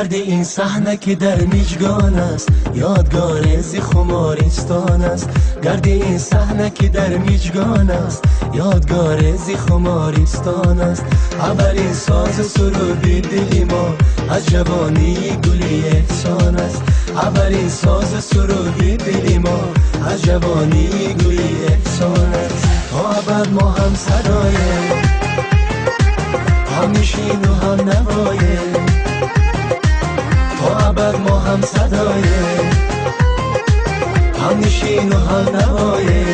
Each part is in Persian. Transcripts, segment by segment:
گرد این صحنه که در میجگان است، یادگار زی خمارستان است. گرد این صحنه که در میجگان است، یادگار زی خمارستان است. اولین ساز سرودی دلی ما از جوانی گلی احسان است. اولین ساز سرودی دلی ما از جوانی گلی احسان است. تا ابد ما هم صدایه، هم نشین و هم نوایه. تا ابد ما هم صدایه، هم نشین و هم نوایه.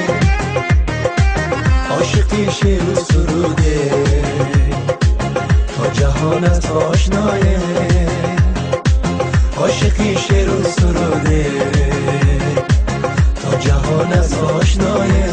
عاشقی شعر و سروده تا جهان است آشنایه. عاشقی شعر و سروده تا جهان است آشنایه.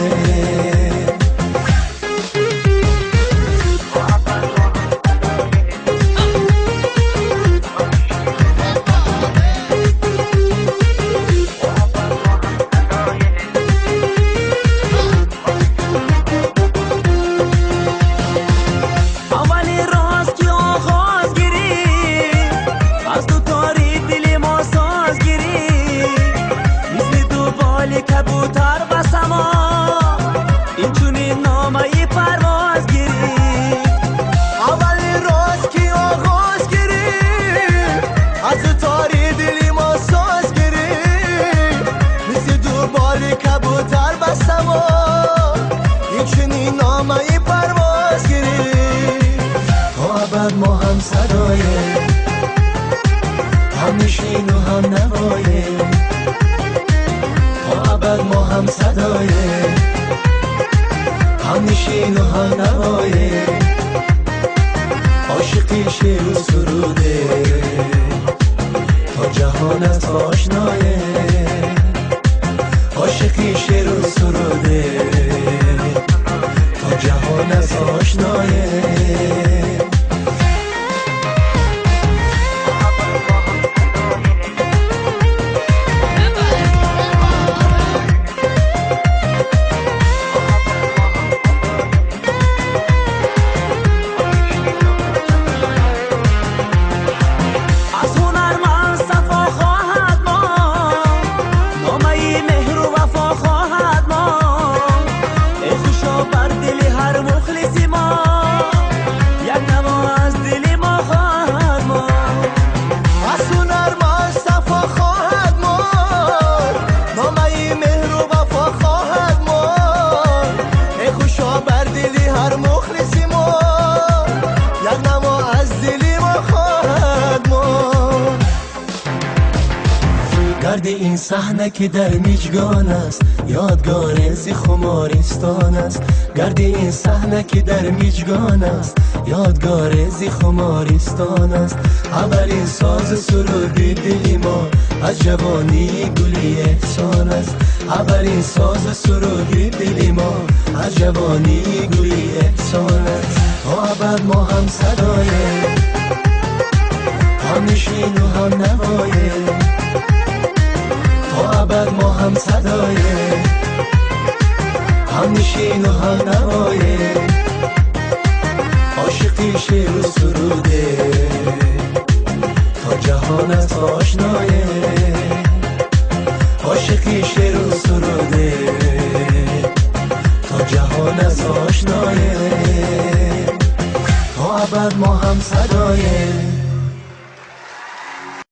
کبوتر بسما این چونین نامه پرواز گیری. اولی راز که آغاز گیری، از تاری دلی ما ساز گیری. مثل دو بالی کبوتر بسما این چونین نامه پرواز گیری. تا ابد ما هم صدایه، هم نشین و هم نوایه. ما هم صدایه، هم نشین و هم نوایه. عاشقی شعر و سروده تا جهان است آشنایه. عاشقی شعر و سروده تا جهان است آشنایه. گرد این صحنه که در میجگان است، یادگار زی خمارستان است. گرد این صحنه که در میجگان است، یادگار زی خمارستان است. اولین ساز سرودی دلی ما از جوانی گلی احسان است. اولین ساز سرودی دلی ما از جوانی گلی احسان است. تا ابد ما هم صدایه، هم نشین و هم نوایه. تا ابد ما هم صدایه، هم نشین و هم نوایه. عاشقی شعر و سروده تا جهان است آشنایه. عاشقی شعر و سروده تا جهان است آشنایه. تا ابد ما هم صدایه،